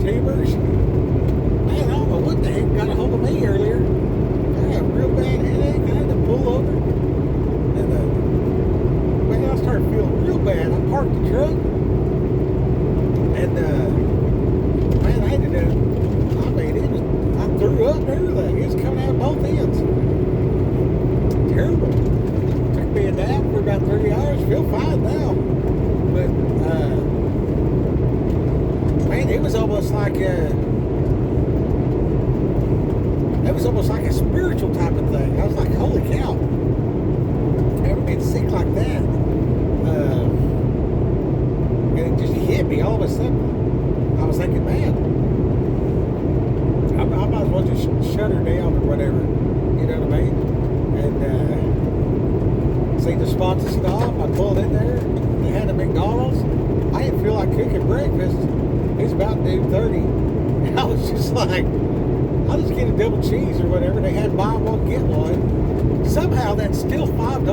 tubers. Man, I don't know what the heck got a hold of me earlier. I had a real bad headache. I had to pull over. And man, I started feeling real bad. I parked the truck. And man, I ended up, I mean, I threw up and everything. It was coming out of both ends. Terrible. Took me a nap for about 30 hours. Feel fine now. But, man, it was almost like a spiritual type of thing. I was like, holy cow. Never been sick like that. And it just hit me all of a sudden. I was thinking, man, I might as well just shut her down or whatever. You know what I mean? And see the spot to stop. I pulled in there. They had a McDonald's. I didn't feel like cooking breakfast. It was about noon 30. And I was just like, I'll just get a double cheese or whatever. They had buy one, get one. Somehow that's still $5.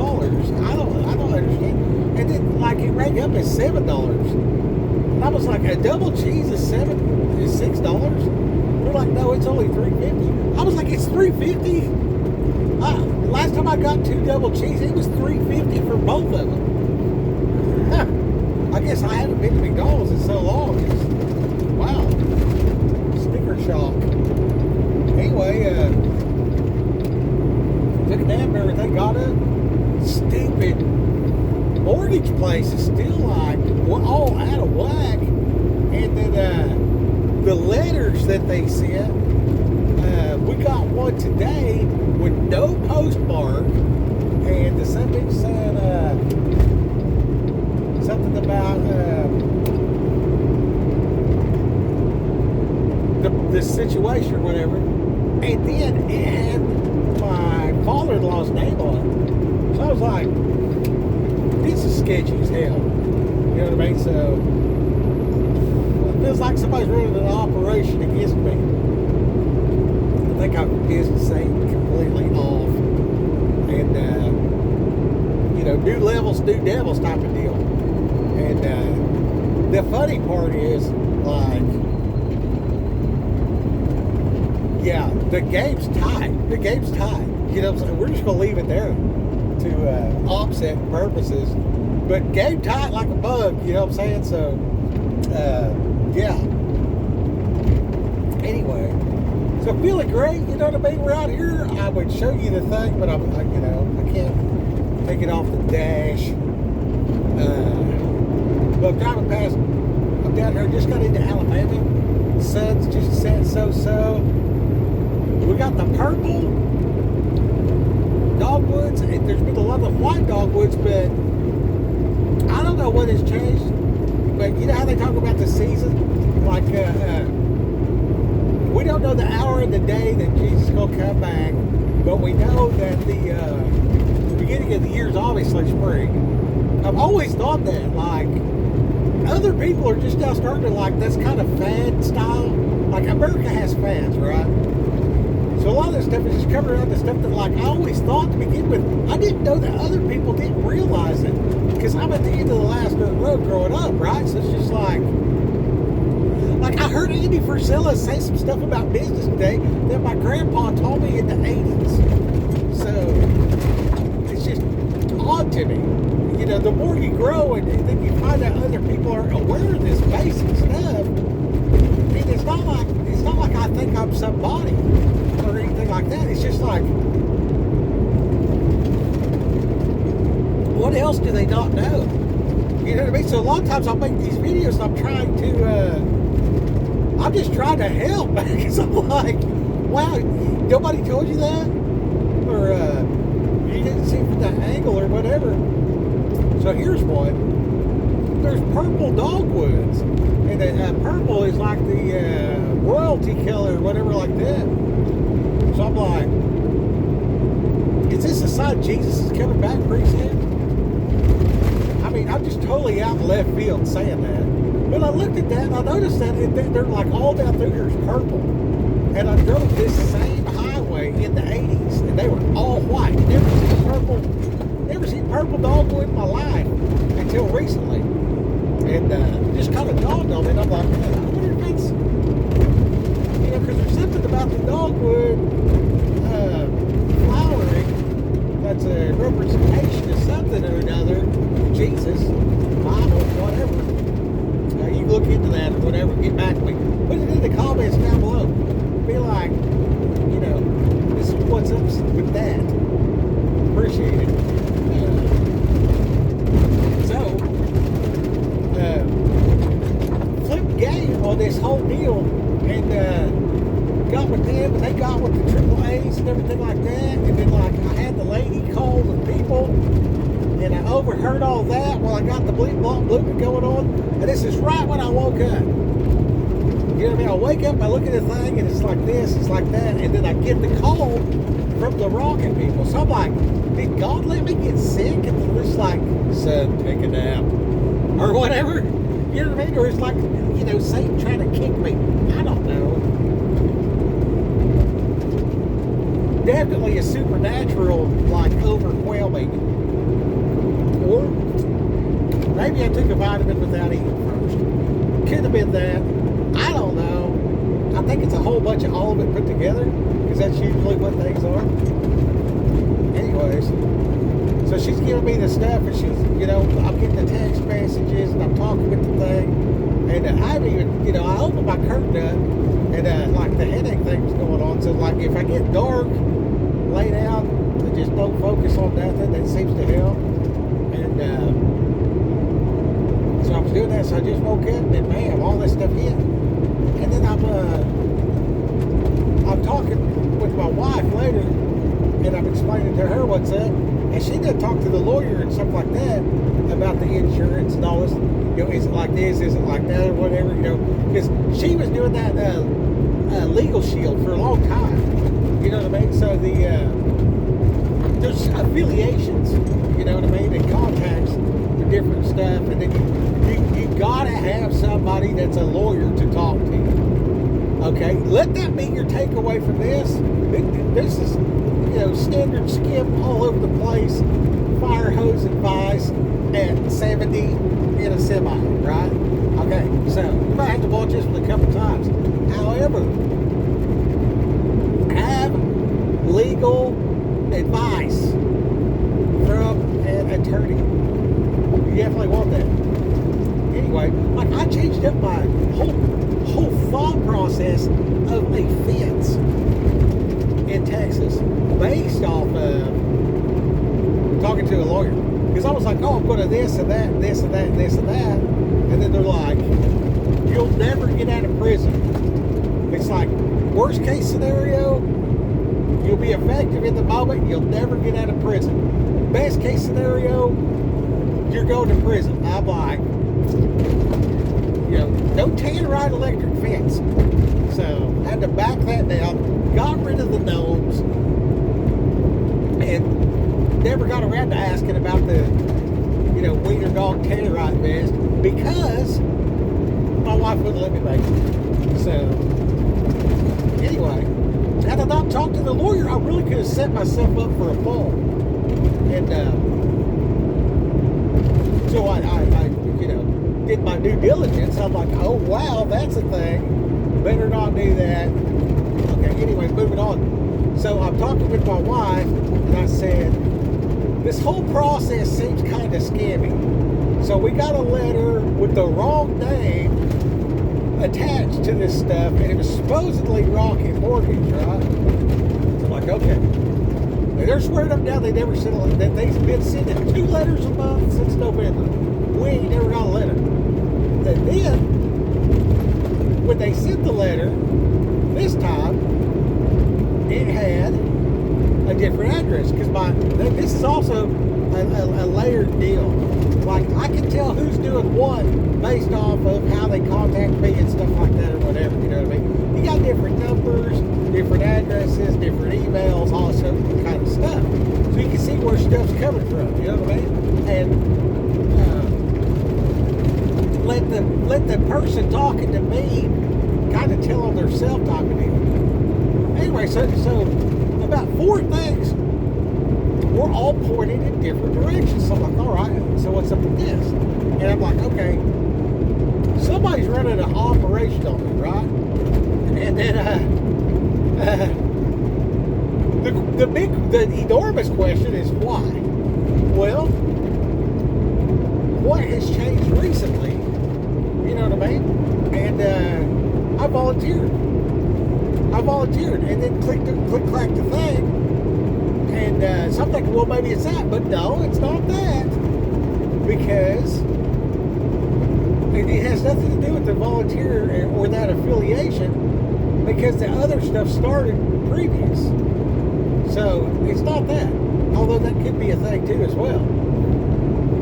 I don't understand. And then like it rang up as $7. And I was like, a double cheese is $6. They're like, no, it's only $3.50. I was like, it's $3.50? Last time I got 2 double cheese, it was $3.50 for both of them. Huh. I guess I haven't been to McDonald's in so long. Wow. Sticker shock. Anyway, took a nap and everything, got up. Stupid mortgage place is still like all out of whack. And then the letters that they sent, we got one today with no postmark, and the subject said something about the situation or whatever, and then it had my father-in-law's name on it. So I was like, this is sketchy as hell. You know what I mean? So it feels like somebody's running an operation against me. I think I'm business ain't completely off. And, you know, new levels, new devils type of deal. And the funny part is, like, yeah, the game's tied. The game's tied. You know what I'm saying? We're just going to leave it there to offset purposes. But game tight like a bug, you know what I'm saying? So, yeah. Anyway. So feeling great, you know what I mean? We're out here. I would show you the thing, but I can't take it off the dash. But driving past, I'm down here, just got into Alabama. The sun's just set so. We got the purple dogwoods, and there's been a lot of white dogwoods, but I don't know what has changed. But you know how they talk about the season? Like, we don't know the hour of the day that Jesus is going to come back, but we know that the beginning of the year is obviously spring. I've always thought that, like, other people are just now starting to, like, that's kind of fad style. Like, America has fads, right? So a lot of this stuff is just coming around to stuff that, like, I always thought to begin with. I didn't know that other people didn't realize it, because I'm at the end of the last dirt road growing up, right? So it's just like I heard Andy Frisella say some stuff about business today that my grandpa told me in the 80s. So it's just odd to me. You know, the more you grow and then you find out other people are aware of this basic stuff, I mean, it's not like I think I'm somebody or anything like that. It's just like, what else do they not know? You know what I mean? So a lot of times I'll make these videos and I'm just trying to help, because I'm like, wow, nobody told you that? Or you didn't see from that angle or whatever. So here's one. There's purple dogwoods. And purple is like the royalty color or whatever like that. So I'm like, is this a sign Jesus is coming back pretty soon? I mean, I'm just totally out in left field saying that. But I looked at that and I noticed that they're like all down through here is purple. And I drove this same highway in the 80s and they were all white. Never seen purple dogwood in my life until recently. And just kind of dawned on me, and I'm like, man, I wonder if that's, because there's something about the dogwood flowering that's a representation of something or another, Jesus, Bible, whatever. You can look into that or whatever, get back to me. Put it in the comments down below. Be like, this is what's up with that. Appreciate it. Flipped game on this whole deal and got with them, and they got with the triple A's and everything like that. And then, I had the lady call the people, and I overheard all that while I got the bleep blop blooping going on. And this is right when I woke up. You know what I mean? I wake up, I look at the thing, and it's like this, it's like that, and then I get the call from the rocking people. So I'm like, did God let me get sick? And they're just like, son, take a nap. Or whatever. You know what I mean? Or it's like, Satan trying to kick me. I don't know. Definitely a supernatural, overwhelming. Or maybe I took a vitamin without eating first. Could have been that. I don't know. I think it's a whole bunch of all of it put together, because that's usually what things are. Anyways, so she's giving me the stuff, and she's, I'm getting the text messages, and I'm talking with the thing, and I've even, I opened my curtain up, and the headache thing was going on. So if I get dark, lay down, and just don't focus on nothing, that seems to help. And so I was doing that. So I just woke up, and bam, all this stuff hit. And then I'm talking with my wife later, and I'm explaining to her what's up, and she did talk to the lawyer and stuff like that about the insurance and all this. Is it like this? Is it like that? Or whatever. Because she was doing that Legal Shield for a long time. You know what I mean? So there's affiliations. You know what I mean? And contacts for different stuff, and then you gotta have somebody that's a lawyer to talk to you. Okay, let that be your takeaway from this. This is, standard skim all over the place, fire hose advice at 70 in a semi, right? Okay, so you might have to watch this one a couple times. However, have legal advice from an attorney. You definitely want that. Anyway, I changed up my whole thought process of a fence in Texas based off of talking to a lawyer. Because I was like, I'm going to this and that, and this and that, and this and that. And then they're like, you'll never get out of prison. It's like, worst case scenario, you'll be effective in the moment, you'll never get out of prison. Best case scenario, you're going to prison. I'm like, no Tannerite electric fence. So I had to back that down, got rid of the gnomes, and never got around to asking about the, wiener dog Tannerite vest, because my wife wouldn't let me make it. So anyway, had I not talked to the lawyer, I really could have set myself up for a fall. And so I did my due diligence. I'm like, oh wow, that's a thing. Better not do that. Okay, anyway, moving on. So I'm talking with my wife, and I said, this whole process seems kind of scammy. So we got a letter with the wrong name attached to this stuff, and it was supposedly Rocket Mortgage, right? I'm like, okay. And they're swearing up now they never sent a letter. They've been sending 2 letters a month since November. We ain't never got a letter. And then, when they sent the letter, this time, it had a different address. Because this is also a layered deal. Like, I can tell who's doing what based off of how they contact me and stuff like that or whatever, you know what I mean? You got different numbers, different addresses, different emails, all this kind of stuff. So you can see where stuff's coming from, you know what I mean? And let the person talking to me kind of tell on their self talking to me. Anyway, so about 4 things were all pointed in different directions. So I'm like, all right, so what's up with this? And I'm like, okay, somebody's running an operation on me, right? And then the enormous question is why? Well, what has changed recently? You know what I mean? And I volunteered, and then click clack the thing, and so I'm thinking, well, maybe it's that, but no, it's not that, because it has nothing to do with the volunteer or that affiliation, because the other stuff started previous. So it's not that, although that could be a thing too as well.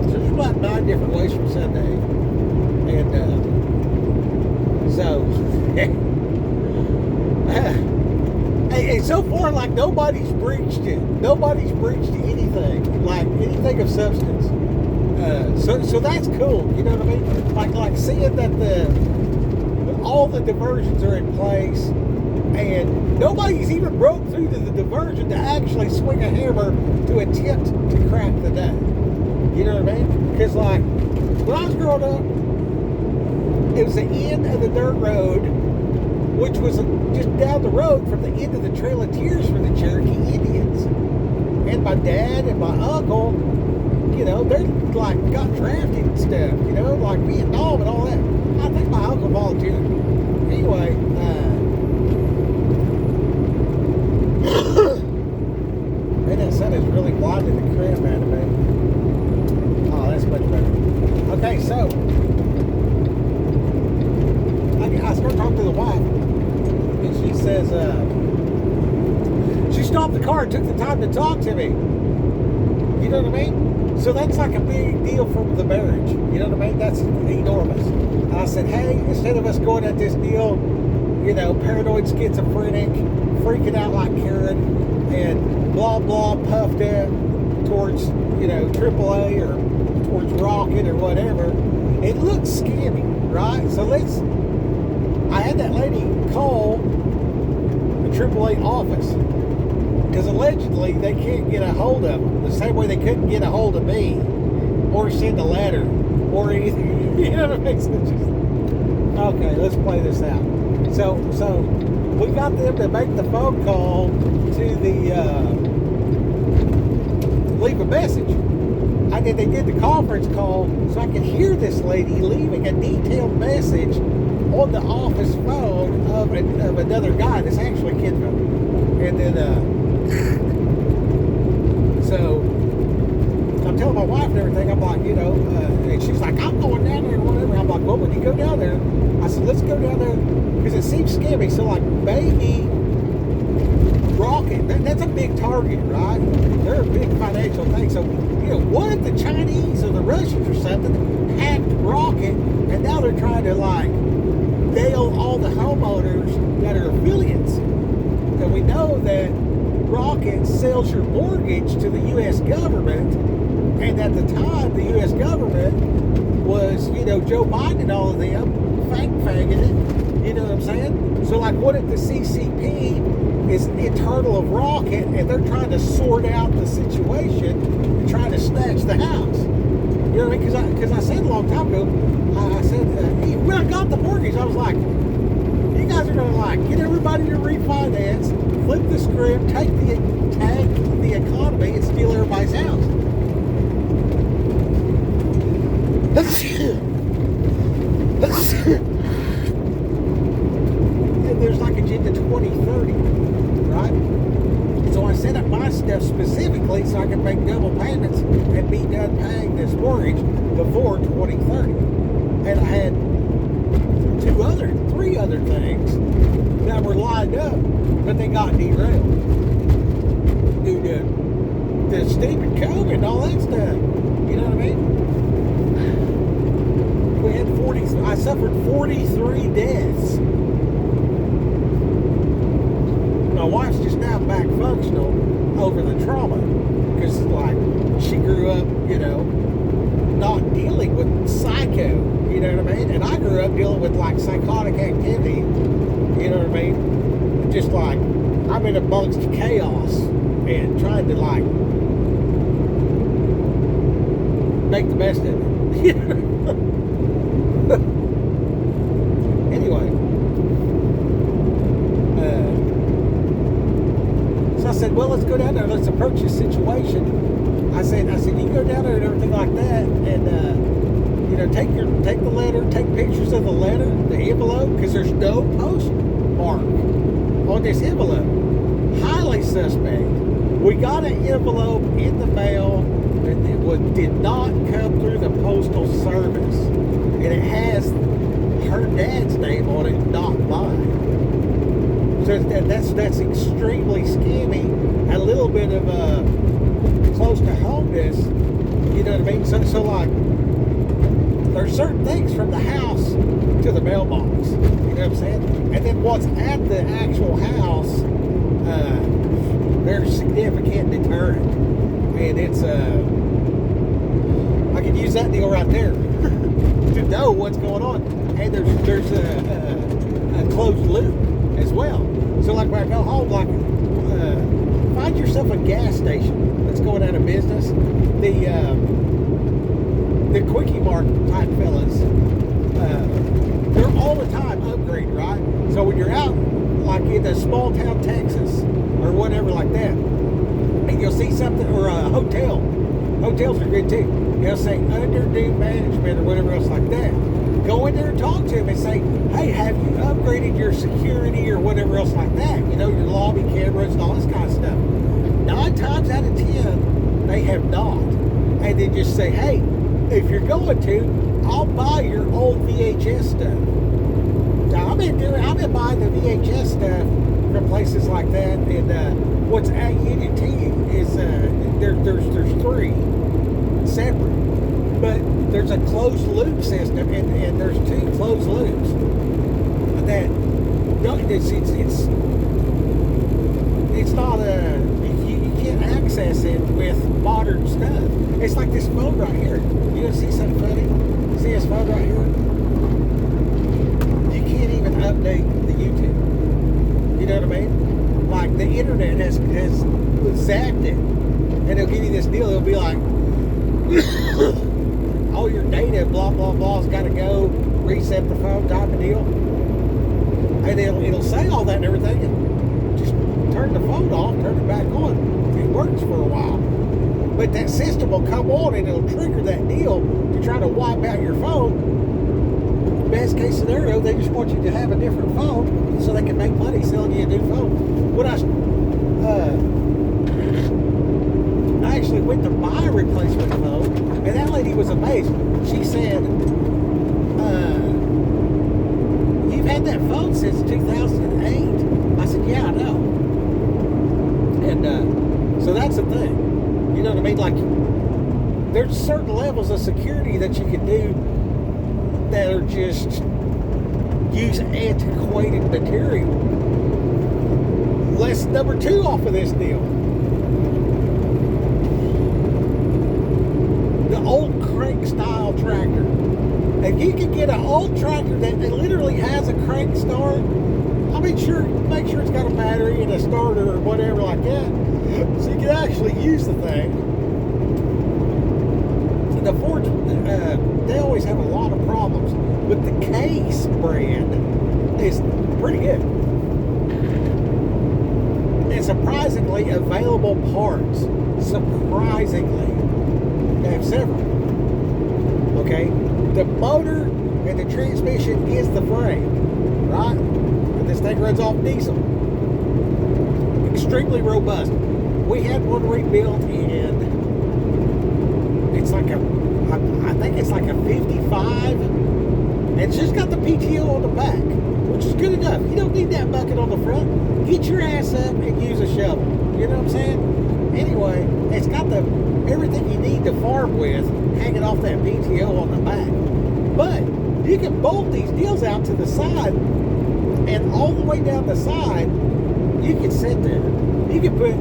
So there's about 9 different ways from Sunday, and so and so far, like, nobody's breached it. Nobody's breached anything, like anything of substance. So that's cool. You know what I mean? Like seeing that all the diversions are in place, and nobody's even broke through to the diversion to actually swing a hammer to attempt to crack the nut. You know what I mean? Because, like, when I was growing up, it was the end of the dirt road, which was just down the road from the end of the Trail of Tears for the Cherokee Indians. And my dad and my uncle, you know, they're like got drafted and stuff, you know, like Vietnam and all that. I think my uncle volunteered. Anyway, man, that sun is really blinding the crap out of me. Oh, that's much better. Okay, so I start talking to the wife, and she says, she stopped the car and took the time to talk to me. You know what I mean? So that's like a big deal for the marriage. You know what I mean? That's enormous. And I said, hey, instead of us going at this deal, you know, paranoid schizophrenic, freaking out like Karen, and blah, blah, puffed up towards, you know, AAA or towards Rocket or whatever, it looks scammy, right? So I had that lady call the AAA office, because allegedly they can't get a hold of them the same way they couldn't get a hold of me or send a letter or anything. You know what I mean? So okay, let's play this out. So we got them to make the phone call to the leave a message. And then they did the conference call so I could hear this lady leaving a detailed message on the office phone of another guy that's actually kinfolk. And then so I'm telling my wife and everything, I'm like, you know, and she's like, I'm going down there or whatever. I'm like, well, when you go down there, I said, let's go down there, because it seems scammy. So, like, maybe Rocket, that's a big target, right? They're a big financial thing. So, you know, what if the Chinese or the Russians or something hacked Rocket, and now they're trying to, like, nail all the homeowners that are affiliates? And we know that Rocket sells your mortgage to the U.S. government, and at the time, the U.S. government was, you know, Joe Biden and all of them fagging it. You know what I'm saying? So, like, what if the CCP is internal of Rocket, and they're trying to sort out the situation and trying to snatch the house? You know what I mean? Because I said a long time ago, I said, when I got the mortgage, I was like, you guys are going to, like, get everybody to refinance, flip the script, tag the economy, and steal everybody's house. And there's like Agenda 2030, right? So I set up my stuff specifically so I could make double payments and be done paying this mortgage before 2030. And I had three other things that were lined up, but they got derailed due to the stupid COVID and all that stuff. You know what I mean? We had I suffered 43 deaths. My wife's just now back functional over the trauma, because, like, she grew up, you know, not dealing with psycho, you know what I mean? And I grew up dealing with, like, psychotic activity, you know what I mean? Just like, I'm in amongst chaos and trying to, like, make the best of it. purchase situation, I said, you can go down there and everything like that, and take the letter, take pictures of the letter, the envelope, because there's no postmark on this envelope. Highly suspect. We got an envelope in the mail that did not come through the postal service, and it has her dad's name on it, not mine. So that's extremely scammy. A little bit of close to homeness, you know what I mean? So like, there's certain things from the house to the mailbox, you know what I'm saying? And then what's at the actual house, there's significant deterrent, and it's I could use that deal right there to know what's going on. And there's a closed loop as well. So like when I go home, like find yourself a gas station that's going out of business. The Quickie Mart type fellas, they're all the time upgrading, right? So when you're out like in a small town Texas or whatever like that, and you'll see something, or a hotel. Hotels are good too. They'll say under new management or whatever else like that. Go in there and talk to them and say, hey, have you upgraded your security or whatever else like that? You know, your lobby cameras and all this kind of stuff. 9 times out of 10, they have not. And they just say, hey, if you're going to, I'll buy your old VHS stuff. Now, I've been buying the VHS stuff from places like that, and what's at Union T is there's 3 separate, but there's a closed loop system, and there's 2 closed loops that it's not you can't access it with modern stuff. It's like this phone right here. You gonna see something funny? See this phone right here? You can't even update the YouTube. You know what I mean? Like the internet has zapped it, and it'll give you this deal. It'll be like, all your data, blah blah blah's got to go. Reset the phone, type of deal, and it'll say all that and everything, and just turn the phone off, turn it back on. It works for a while, but that system will come on and it'll trigger that deal to try to wipe out your phone. Best case scenario, they just want you to have a different phone so they can make money selling you a new phone. When I actually went to buy a replacement phone, and that lady was amazed. She said, you've had that phone since 2008. I said, yeah, I know. And so that's the thing. You know what I mean? Like, there's certain levels of security that you can do that are just use antiquated material. Lesson number 2 off of this deal. The old crank style tractor. If you can get an old tractor that literally has a crank start, make sure it's got a battery and a starter or whatever like that, so you can actually use the thing. The Ford, they always have a lot of problems, but the Case brand is pretty good. And surprisingly available parts. Surprisingly. They have several. Okay? The motor and the transmission is the frame, right? And this thing runs off diesel. Extremely robust. We had one rebuilt in, it's like I think it's like a 55, and it's just got the PTO on the back, which is good enough. You don't need that bucket on the front. Get your ass up and use a shovel. You know what I'm saying? Anyway, it's got everything you need to farm with hanging off that PTO on the back. But you can bolt these deals out to the side, and all the way down the side, you can sit there. You can put,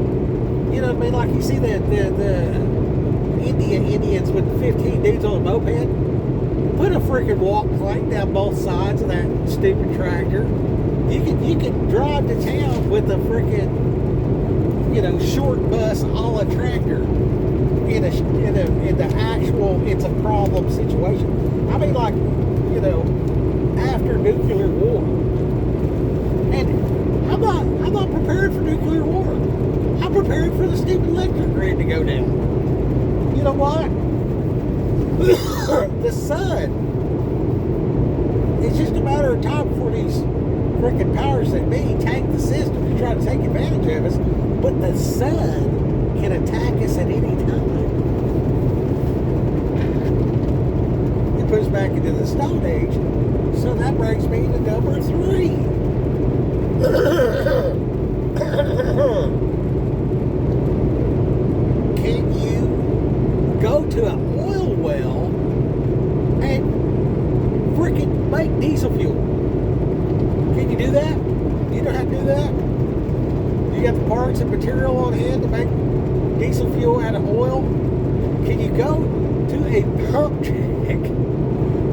you know what I mean, like you see the Indians with 15 dudes on a moped. Put a freaking walk plank down both sides of that stupid tractor. You can drive to town with a freaking, you know, short bus a la tractor in the actual it's a problem situation. I mean, like, you know, after nuclear war. And I'm not prepared for nuclear war. I'm preparing for the stupid electric grid to go down. You know what? The sun. It's just a matter of time before these freaking powers that be tank the system to try to take advantage of us. But the sun can attack us at any time. It puts us back into the Stone Age. So that brings me to number 3. Can you go to an oil well and freaking make diesel fuel? Can you do that? You know how to do that? You got the parts and material on hand to make diesel fuel out of oil? Can you go to a pump jack,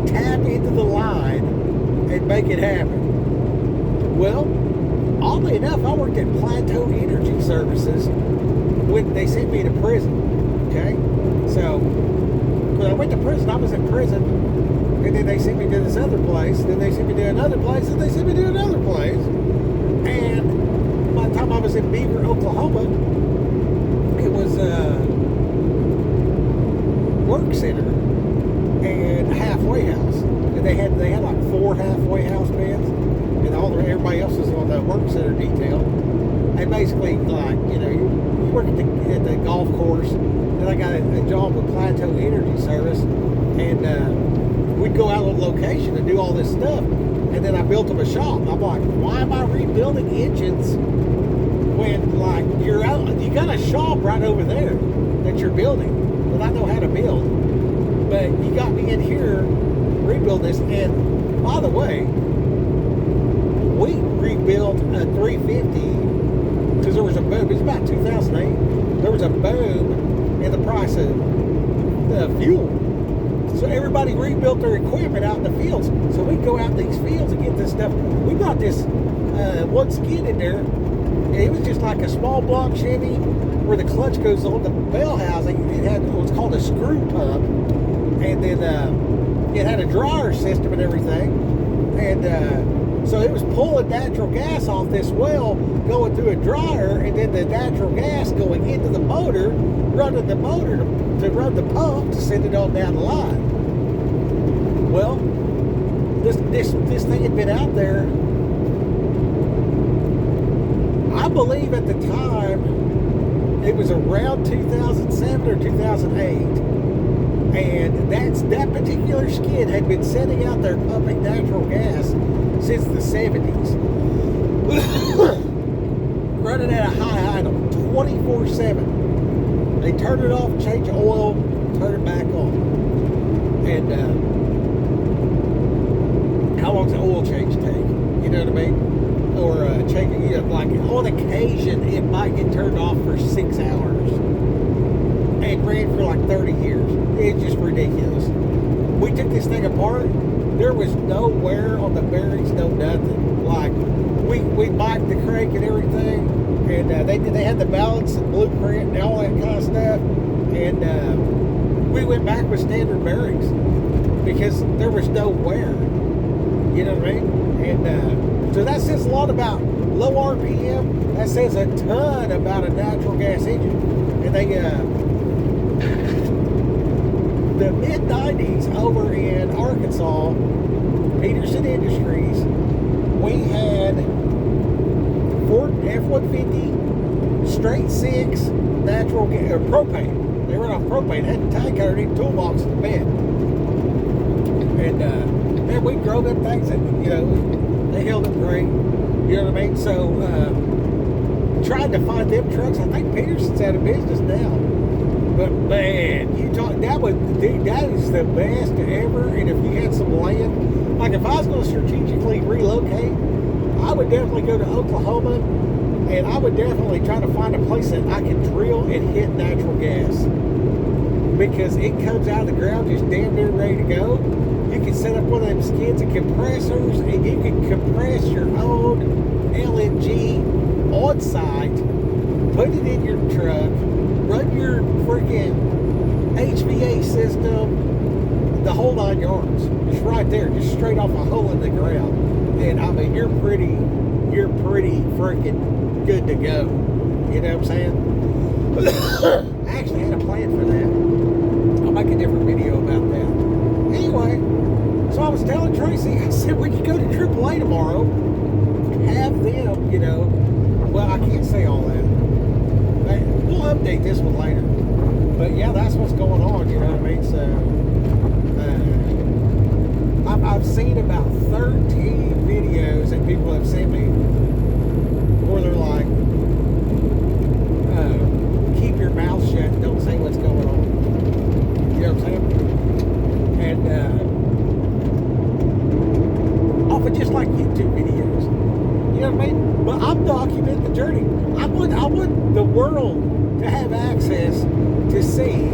tap into the line, and make it happen? Well, oddly enough, I worked at Plateau Energy Services when they sent me to prison. Okay? So, when I went to prison, I was in prison, and then they sent me to this other place, then they sent me to another place, and they sent me to another place. And by the time I was in Beaver, Oklahoma, it was a work center and a halfway house. And they had like 4 halfway house beds, and everybody else was on the work center detail. And basically, like, you know, you work at the golf course, and I got a job with Plateau Energy Service, and we'd go out on location and do all this stuff. And then I built them a shop. I'm like, why am I rebuilding engines when, like, you got a shop right over there that you're building that I know how to build, but you got me in here rebuild this. And by the way, we rebuilt a 350 because there was a boom. It was about 2008. There was a boom in the price of fuel. So everybody rebuilt their equipment out in the fields. So we go out in these fields and get this stuff. We got this one skid in there. It was just like a small block Chevy where the clutch goes on the bell housing. It had what's called a screw pump. And then it had a dryer system and everything. And so it was pulling natural gas off this well, going through a dryer, and then the natural gas going into the motor, running the motor to run the pump to send it on down the line. Well, this thing had been out there, I believe at the time, it was around 2007 or 2008, and that particular skid had been sitting out there pumping natural gas since the 70s. Running at a high idle, 24/7. They turn it off, change oil, turn it back on. And how long does the oil change take? You know what I mean? Or changing, you know, like on occasion it might get turned off for 6 hours. And ran for like 30 years. It's just ridiculous. We took this thing apart. There was no wear on the bearings, no nothing. Like we biked the crank and everything, and they had the balance and blueprint and all that kind of stuff. And we went back with standard bearings because there was no wear. You know what I mean? And so that says a lot about low RPM. That says a ton about a natural gas engine. And they the mid-90s over in Arkansas, Peterson Industries, we had Ford F-150 straight 6 natural gas, or propane. They run off propane. Had a tank underneath, toolbox in the bed. And man, we drove them things, and you know, they held up great. You know what I mean? So tried to find them trucks. I think Peterson's out of business now. But man, that is the best ever. And if you had some land, like if I was going to strategically relocate, I would definitely go to Oklahoma, and I would definitely try to find a place that I can drill and hit natural gas, because it comes out of the ground just damn near ready to go. You can set up one of them skids and compressors, and you can compress your own LNG on site, put it in your truck, run your freaking HVA system, the whole 9 yards, just right there, just straight off a hole in the ground. And I mean, you're pretty freaking good to go. You know what I'm saying? I actually had a plan for that. I'll make a different video about that. Anyway, so I was telling Tracy, I said, we could go to AAA tomorrow, have them, you know, well, I can't say all that. We'll update this one later. But yeah, that's what's going on, you know what I mean? So, I've seen about 13 videos that people have sent me where they're like, keep your mouth shut and don't say what's going on. You know what I'm saying? And off of just like YouTube videos. You know what I mean? But I'm documenting the journey. I want the world to have access to see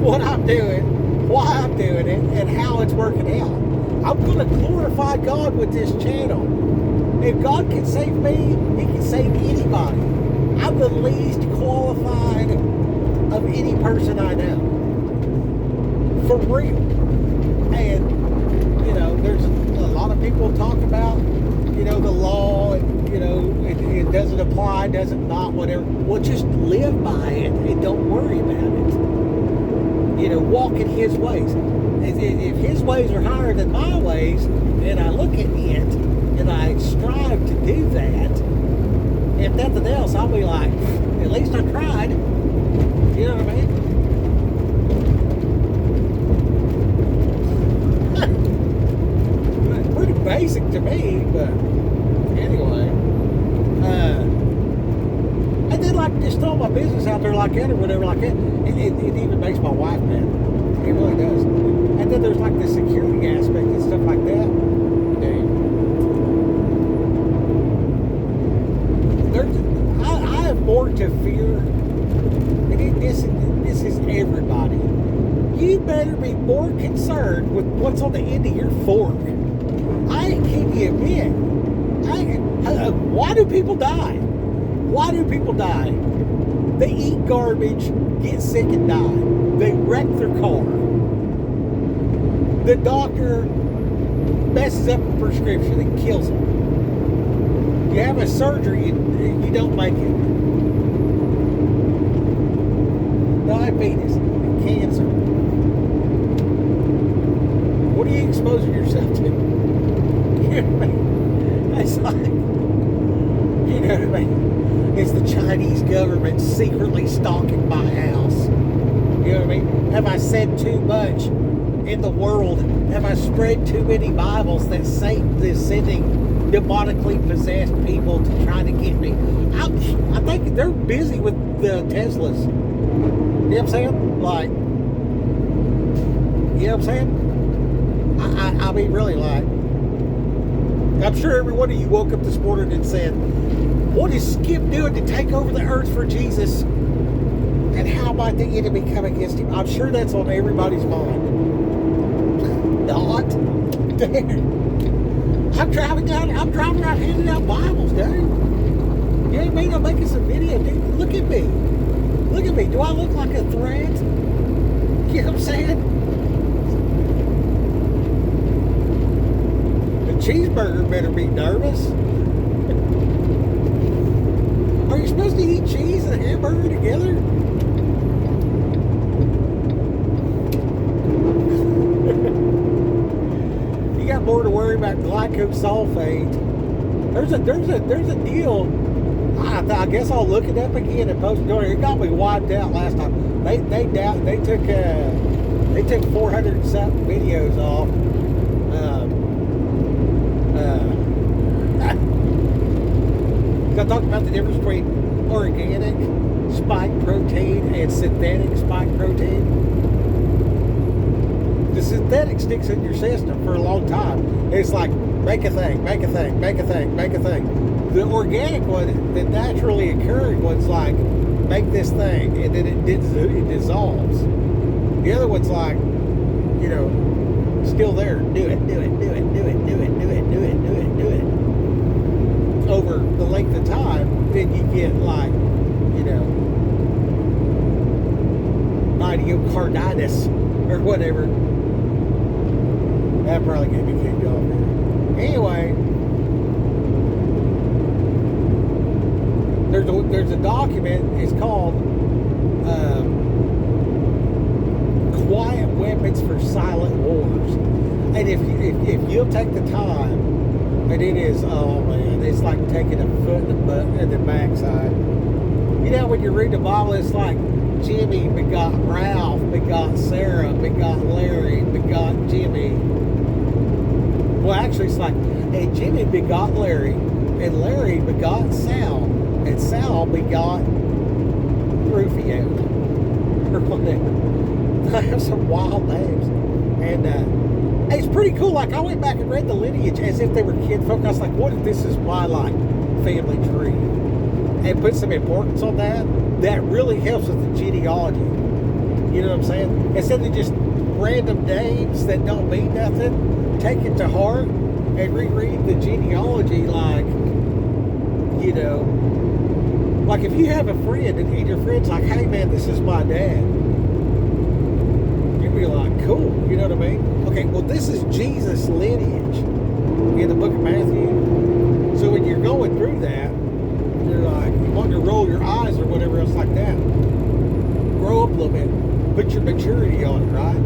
what I'm doing, why I'm doing it, and how it's working out. I'm going to glorify God with this channel. If God can save me, He can save anybody. I'm the least qualified of any person I know. For real. And, you know, there's a lot of people talk about, you know, the law, and, you know, it doesn't apply, doesn't not, whatever. Well, just live by it and don't worry about it. You know, walk in His ways. If His ways are higher than my ways, and I look at it, and I strive to do that, if nothing else, I'll be like, at least I tried. You know what I mean? Pretty basic to me, but anyway. And then like just throw my business out there like that or whatever like that. It even makes my wife mad. It really does. And then there's like the security aspect and stuff like that. I have more to fear. And this is everybody. You better be more concerned with what's on the end of your fork. I ain't kidding you a bit. Why do people die? Why do people die? They eat garbage, get sick and die. They wreck their car. The doctor messes up a prescription and kills them. You have a surgery, you don't make it. Diabetes, cancer. What are you exposing yourself to? You know what I mean? It's like, you know what I mean? It's the Chinese government secretly stalking my house. You know what I mean? Have I said too much in the world? Have I spread too many Bibles that Satan is sending demonically possessed people to try to get me? I think they're busy with the Teslas. You know what I'm saying? Like, you know what I'm saying? I mean, really, like, I'm sure every one of you woke up this morning and said, what is Skip doing to take over the earth for Jesus? And how might the enemy come against him? I'm sure that's on everybody's mind. Not. Dude. I'm driving around handing out Bibles, dude. You know what I mean? I'm making some video, dude. Look at me. Look at me. Do I look like a threat? You know what I'm saying? The cheeseburger better be nervous. Are you supposed to eat cheese and a hamburger together? You got more to worry about glycosulfate. There's a deal. I guess I'll look it up again and post it on here. It got me wiped out last time. They took 400 and something videos off. I talked about the difference between organic spike protein and synthetic spike protein. The synthetic sticks in your system for a long time. It's like, make a thing, make a thing, make a thing, make a thing. The organic one, the naturally occurring one's like, make this thing, and then it dissolves. The other one's like, you know, still there. Do it, do it, do it, do it, do it, do it, do it, do it, do it. Over the length of time, then you get like, you know, myocarditis or whatever. That probably gave me kicked off there. Anyway, there's a document. It's called quiet weapons for silent wars. And if you'll take the time, and it is, oh man, it's like taking a foot in the backside. You know, when you read the Bible, it's like Jimmy begot Ralph, begot Sarah, begot Larry, begot Jimmy. Well, actually, it's like, and Jimmy begot Larry, and Larry begot Sal, and Sal begot Rufio, or whatever. They have some wild names. And it's pretty cool. Like, I went back and read the lineage as if they were kinfolk. I was like, what if this is my, like, family tree? And put some importance on that. That really helps with the genealogy. You know what I'm saying? Instead of just random names that don't mean nothing, take it to heart and reread the genealogy like, you know, like if you have a friend and your friend's like, hey man, this is my dad. You'd be like, cool, you know what I mean? Okay, well this is Jesus' lineage in the book of Matthew. So when you're going through that, you're like, you want to roll your eyes or whatever else like that. Grow up a little bit. Put your maturity on it, right?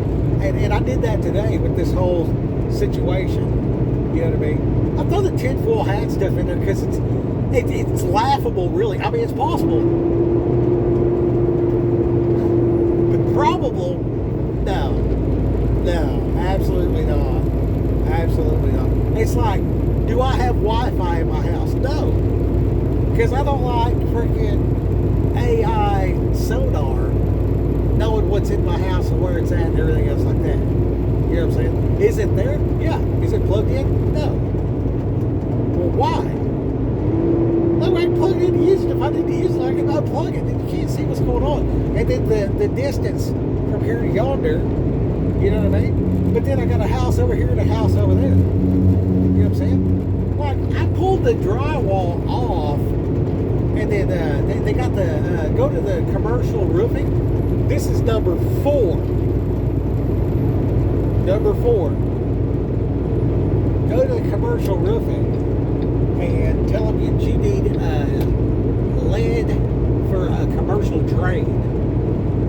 And I did that today with this whole situation. You know what I mean? I throw the tinfoil hat stuff in there because it's laughable, really. I mean, it's possible. But probable, no, absolutely not. Absolutely not. It's like, do I have Wi-Fi in my house? No. Because I don't like freaking AI sonar knowing what's in my house and where it's at and everything else like that. You know what I'm saying? Is it there? Yeah. Is it plugged in? No. Well, why? No, I ain't plugged in to use it. If I need to use it, I can unplug it. Then you can't see what's going on. And then the distance from here to yonder, you know what I mean? But then I got a house over here and a house over there. You know what I'm saying? Like, I pulled the drywall off, and then they got the, go to the commercial roofing. This is number 4. Number 4. Go to the commercial roofing and tell them you need lead for a commercial drain.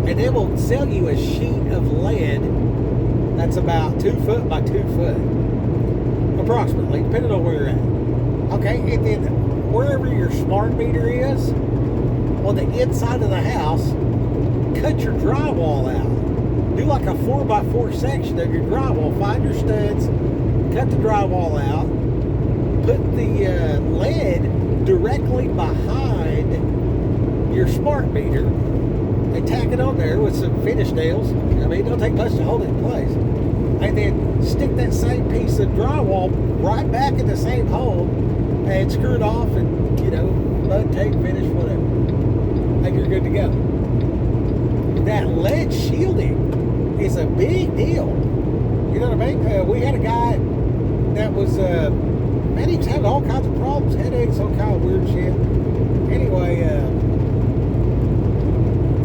And they will sell you a sheet of lead that's about 2 foot by 2 foot. Approximately, depending on where you're at. Okay, and then wherever your smart meter is, on the inside of the house, cut your drywall out. Do like a 4x4 section of your drywall. Find your studs, cut the drywall out, put the lead directly behind your smart meter, and tack it on there with some finish nails. I mean, it don't take much to hold it in place. And then stick that same piece of drywall right back in the same hole and screw it off and, you know, mud, tape, finish, whatever. And you're good to go. That lead shielding is a big deal. You know what I mean? We had a guy that was, man, he was having all kinds of problems, headaches, all kind of weird shit. Anyway,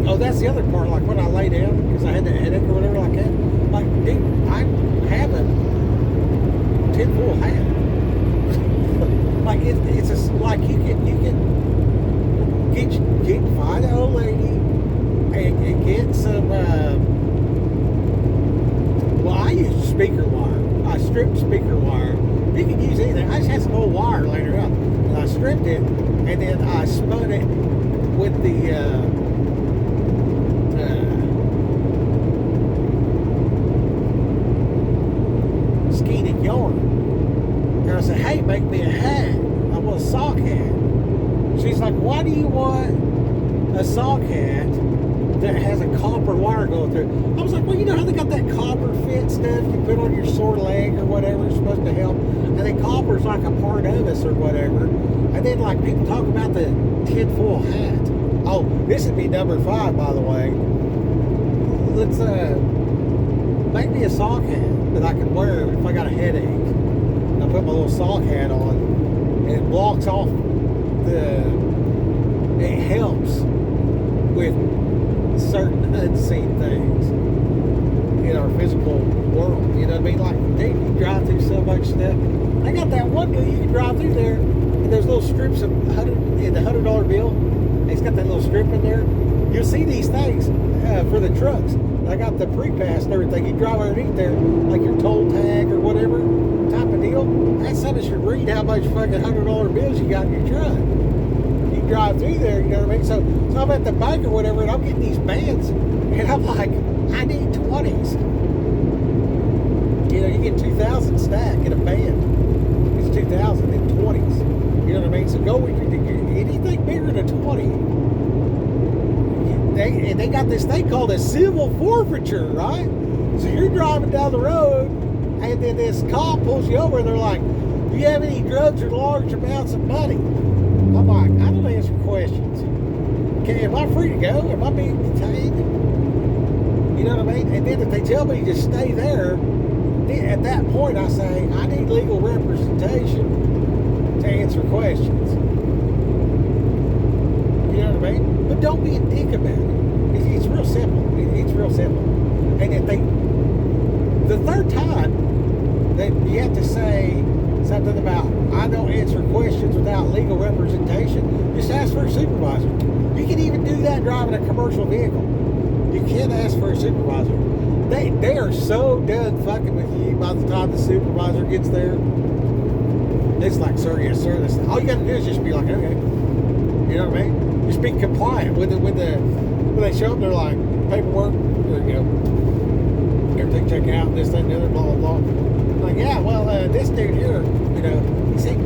oh, that's the other part, like when I lay down, because I had the headache or whatever like that. Like, dude, I have a tinfoil hat. Like, it's a, like you can find an old lady and get some, well, I use speaker wire. I stripped speaker wire. You can use anything. I just had some old wire laying around. And I stripped it, and then I spun it with the, skeeted yarn. And I said, hey, make me a hat. I want a sock hat. She's like, why do you want a sock hat that has a copper wire going through? I was like, well, you know how they got that copper fit stuff you put on your sore leg or whatever, it's supposed to help. And then copper's like a part of us or whatever. And then like people talk about the tinfoil hat. Oh, this would be number 5, by the way. Let's make me a sock hat that I can wear if I got a headache. And I put my little sock hat on, and it blocks off it helps with certain unseen things in our physical world. You know what I mean? Like, dude, you drive through so much stuff. I got that one deal you can drive through there, and there's little strips of in the $100 bill. It's got that little strip in there. you'll see these things for the trucks. I got the pre-pass and everything. You drive underneath there, like your toll tag or whatever type of deal. That something should read how much fucking $100 bills you got in your truck. You drive through there, you know what I mean? So I'm at the bank or whatever, and I'm getting these bands, and I'm like, I need 20s. You know, you get 2,000 stack in a band. It's 2,000 in 20s. You know what I mean? So go with anything bigger than 20. They got this thing called a civil forfeiture, right? So you're driving down the road, and then this cop pulls you over, and they're like, do you have any drugs or large amounts of money? I'm like, I don't answer questions. Okay, am I free to go? Am I being detained? You know what I mean? And then if they tell me to stay there, at that point I say, I need legal representation to answer questions. You know what I mean? But don't be a dick about it. It's real simple. It's real simple. And if the third time that you have to say something about, I don't answer questions without legal representation, just ask for a supervisor. You can even do that driving a commercial vehicle. You can't ask for a supervisor. They are so done fucking with you by the time the supervisor gets there. It's like, sir, yes, sir. All you got to do is just be like, okay. You know what I mean? Just be compliant when they show up. They're like, paperwork, there you go. Everything check out, this, that, and the other, blah, blah, blah. Like, yeah, well, this dude here, you know, he seemed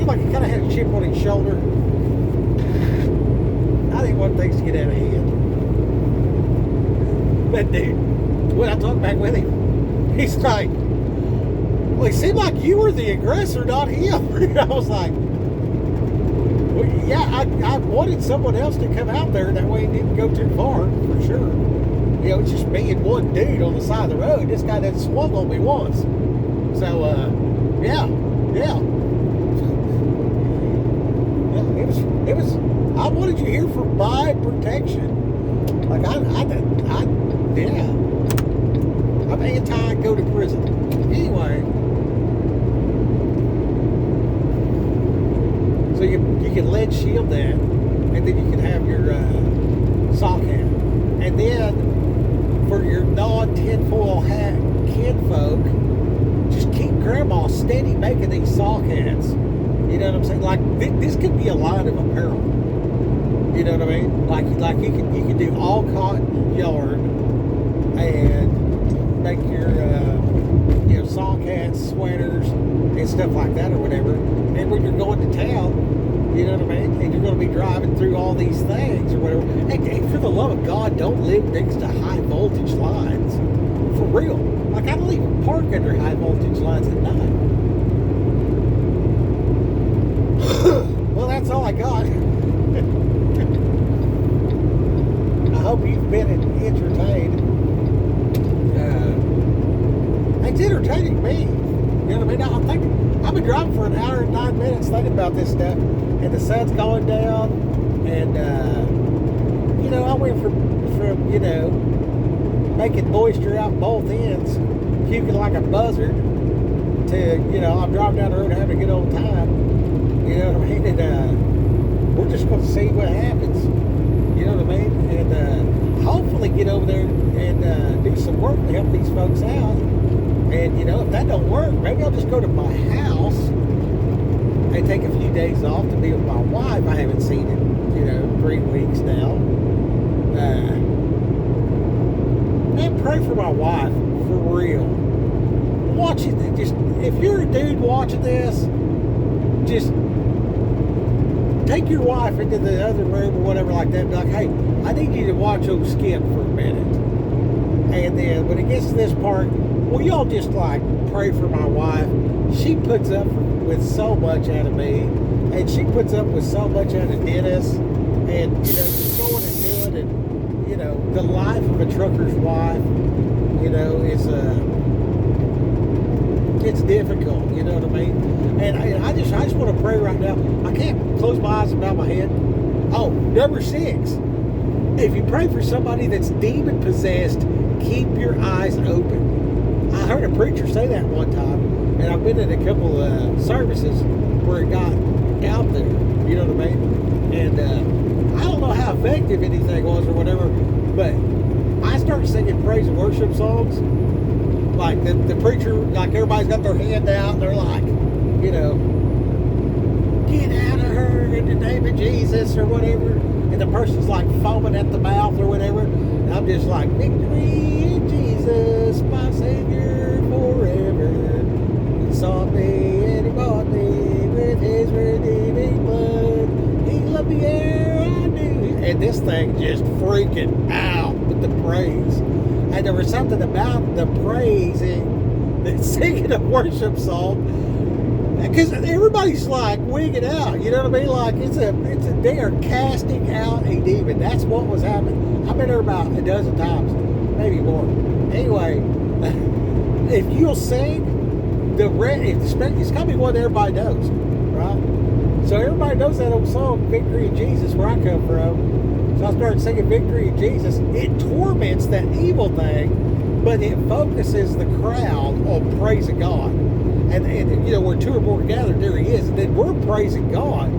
like he kind of had a chip on his shoulder. I think one thing's to get out of hand. But dude, when I talked back with him, he's like, well, it seemed like you were the aggressor, not him. I was like, well, yeah, I wanted someone else to come out there. That way it didn't go too far, for sure. You know, it's just me and one dude on the side of the road. This guy that swung on me once. So, yeah. It was, I wanted you here for my protection. Like, yeah. I'm anti-go to prison. Anyway. So you can lead shield that, and then you can have your sock hat. And then, for your non-tinfoil hat kinfolk, just keep grandma steady making these sock hats. You know what I'm saying? Like, this could be a line of apparel. You know what I mean? Like you can do all cotton yarn and make your sock hats, sweaters, and stuff like that or whatever. And when you're going to town, you know what I mean? And you're going to be driving through all these things or whatever. And for the love of God, don't live next to high voltage lines. For real. Like, I don't even park under high voltage lines at night. Well, that's all I got. I hope you've been entertained. It's entertaining me. You know what I mean? I'm thinking, I've been driving for an hour and 9 minutes thinking about this stuff, and the sun's going down, and I went from making moisture out both ends, puking like a buzzard, to I'm driving down the road having a good old time. You know what I mean? And we're just going to see what happens. You know what I mean? And hopefully get over there and do some work to help these folks out. And, if that don't work, maybe I'll just go to my house and take a few days off to be with my wife. I haven't seen in, 3 weeks now. And pray for my wife, for real. Watching it, if you're a dude watching this, just take your wife into the other room or whatever like that and be like, hey, I need you to watch old Skip for a minute. And then when it gets to this part, well, y'all just pray for my wife. She puts up with so much out of me, and she puts up with so much out of Dennis, and just going and doing it. And the life of a trucker's wife, is it's difficult. You know what I mean? And I just want to pray right now. I can't close my eyes and bow my head. Oh, number 6. If you pray for somebody that's demon possessed, keep your eyes open. I heard a preacher say that one time, and I've been in a couple of services where it got out there, you know what I mean? And I I don't know how effective anything was or whatever, but I started singing praise and worship songs. Like the preacher, like everybody's got their hand out, and they're like, you know, get out of her in the name of Jesus or whatever. And the person's like foaming at the mouth or whatever. And I'm just like, victory in Jesus, my Savior forever. He saw me and he bought me with his redeeming blood. He loved me ere I knew. And this thing just freaking out with the praise. And there was something about the praising, the singing a worship song, because everybody's like wigging out, you know what I mean? Like they are casting out a demon. That's what was happening. I've been there about a dozen times, maybe more. Anyway, if you'll sing it's gotta be one that everybody knows, right? So everybody knows that old song, "Victory in Jesus," where I come from. So I started singing "Victory in Jesus." It torments that evil thing, but it focuses the crowd on praising God. And you know, where two or more gathered, there he is. And then we're praising God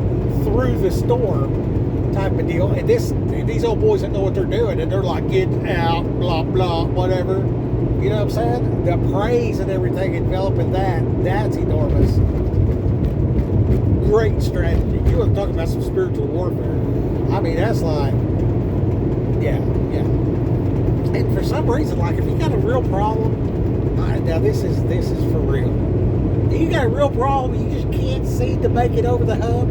through the storm type of deal. And these old boys don't know what they're doing. And they're like, get out, blah, blah, whatever. You know what I'm saying? The praise and everything enveloping that's enormous. Great strategy. You want to talk about some spiritual warfare. I mean, that's like, yeah. And for some reason, like, if you got a real problem, now this is for real. You got a real problem, you just can't seem to make it over the hump.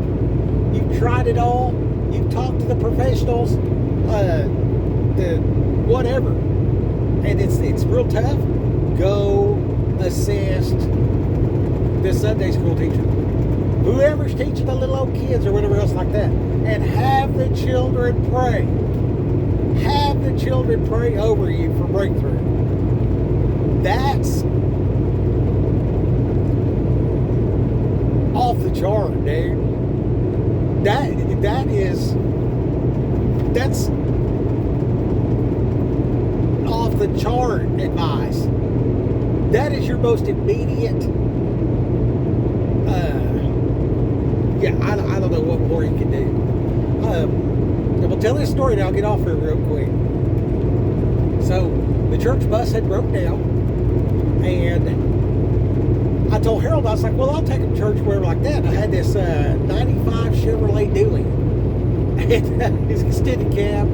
You've tried it all. You've talked to the professionals, the whatever, and it's real tough. Go assist the Sunday school teacher, whoever's teaching the little old kids or whatever else like that, and have the children pray. Have the children pray over you for breakthrough. That's off the chart, dude. That's off the chart advice. That is your most immediate. I don't know what more you can do. We'll tell this story and I'll get off here real quick. So the church bus had broke down, and I told Harold, I was like, well, I'll take him to church, wherever like that. And I had this 95 Chevrolet Dually. And it's extended cab,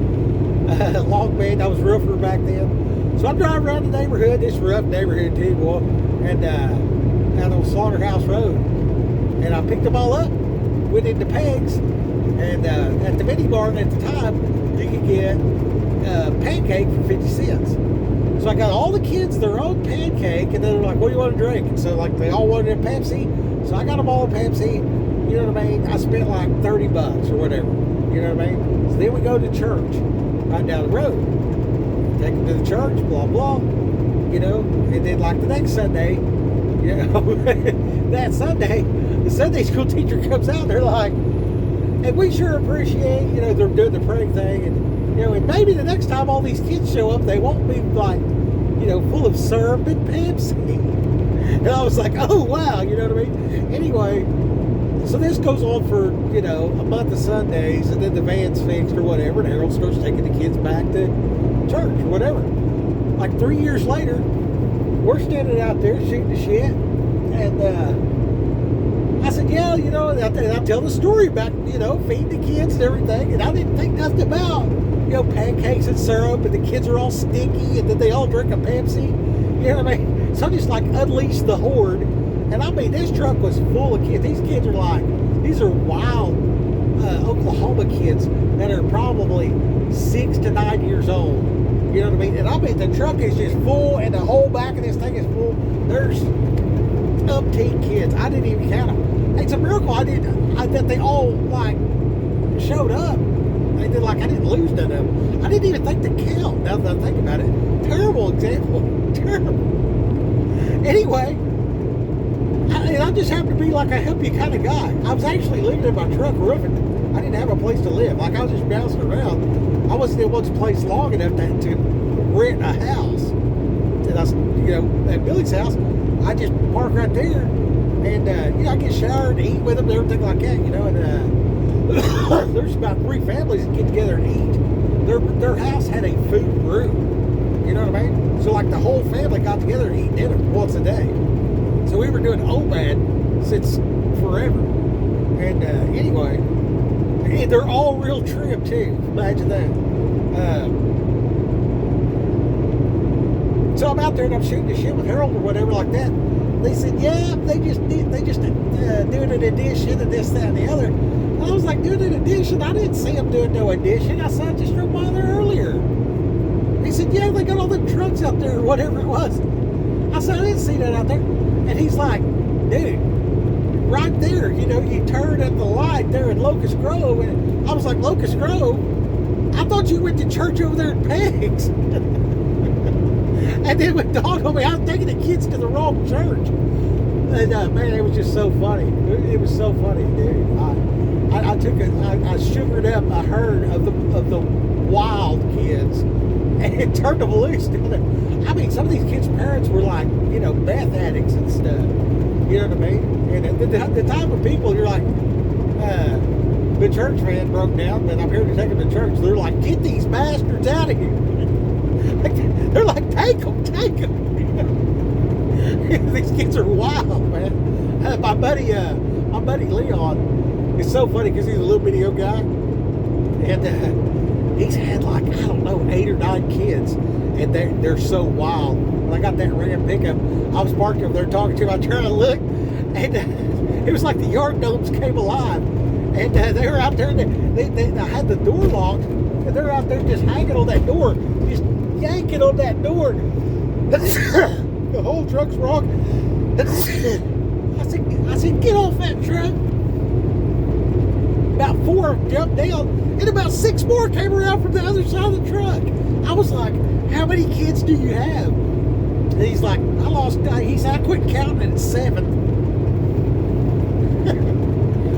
long bed. I was a roofer back then. So I'm driving around the neighborhood, this rough neighborhood too, boy, and out on Slaughterhouse Road. And I picked them all up, went into Pegs, and at the mini barn at the time, you could get pancake for 50 cents. So I got all the kids their own pancake, and then they're like, what do you want to drink? And so like they all wanted a Pepsi, so I got them all a Pepsi. You know what I mean? I spent like $30 or whatever. You know what I mean? So then we go to church right down the road. Take them to the church, blah, blah. You know, and then like the next Sunday, you know, that Sunday, the Sunday school teacher comes out and they're like, and we sure appreciate, you know, they're doing the praying thing, and you know, and maybe the next time all these kids show up, they won't be like, you know, full of syrup and Pepsi. And I was like, oh wow, you know what I mean? Anyway, so this goes on for, you know, a month of Sundays, and then the van's fixed or whatever, and Harold starts taking the kids back to church or whatever. Like 3 years later, we're standing out there shooting the shit, and I said, yeah, you know, and I tell the story about, you know, feeding the kids and everything, and I didn't think nothing about, you know, pancakes and syrup, and the kids are all sticky, and then they all drink a Pepsi, you know what I mean? So I just like unleashed the horde, and I mean, this truck was full of kids. These kids are like, these are wild Oklahoma kids that are probably 6 to 9 years old, you know what I mean? And I mean, the truck is just full, and the whole back of this thing is full. There's umpteen kids. I didn't even count them. It's a miracle that they all like showed up. They did like I didn't lose none of them. I didn't even think to count. Now that I think about it, terrible example. Terrible. Anyway, I just happened to be like a help you kind of guy. I was actually living in my truck roofing. I didn't have a place to live. Like I was just bouncing around. I wasn't in one place long enough to rent a house. And I, you know, at Billy's house, I just park right there, and you know, I get showered, eat with them, and everything like that, you know. And there's about 3 families that get together and eat. Their house had a food room. You know what I mean? So like the whole family got together and eat dinner once a day. So we were doing OBAD since forever. And anyway, and they're all real trim too. Imagine that. So I'm out there and I'm shooting the shit with Harold or whatever like that. They said, yeah, they just doing an edition of this, that, and the other. I was like, doing an edition? I didn't see them doing no edition. I said, I just drove by there earlier. He said, yeah, they got all them trucks out there or whatever it was. I said, I didn't see that out there. And he's like, dude, right there, you know, you turn at the light there in Locust Grove. And I was like, Locust Grove? I thought you went to church over there in Pegs. And then when dawned on me, I was taking the kids to the wrong church. And man, it was just so funny. It was so funny, dude. I sugared up a herd of the wild kids and turned them loose. I mean, some of these kids' parents were like, you know, meth addicts and stuff. You know what I mean? And the type of people you're like, the church van broke down, but I'm here to take them to church. They're like, get these bastards out of here. They're like, take them. These kids are wild, man. My buddy Leon is so funny because he's a little bitty old guy, and he's had like, I don't know, 8 or 9 kids, and they're so wild. When I got that Ram pickup, I was parked over there talking to him. I turned to look, and it was like the yard domes came alive, and they were out there. And they had the door locked, and they're out there just hanging on that door, just yanking on that door. The whole truck's wrong. I said, get off that truck. About 4 jumped down, and about 6 more came around from the other side of the truck. I was like, how many kids do you have? And he's like, he said, I quit counting at 7.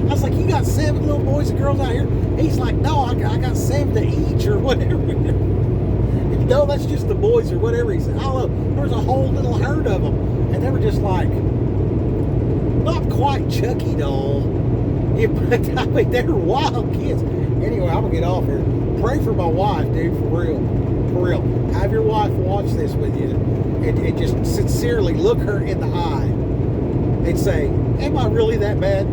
I was like, you got 7 little boys and girls out here? He's like, no, I got 7 to each or whatever. No, that's just the boys or whatever. He said, oh, there was a whole little herd of them. And they were just like, not quite Chucky doll. Yeah, but I mean, they were wild kids. Anyway, I'm going to get off here. Pray for my wife, dude, for real. For real. Have your wife watch this with you and just sincerely look her in the eye and say, am I really that bad?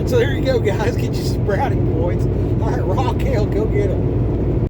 So there you go, guys. Get you some brownie points. All right, Raquel, go get them.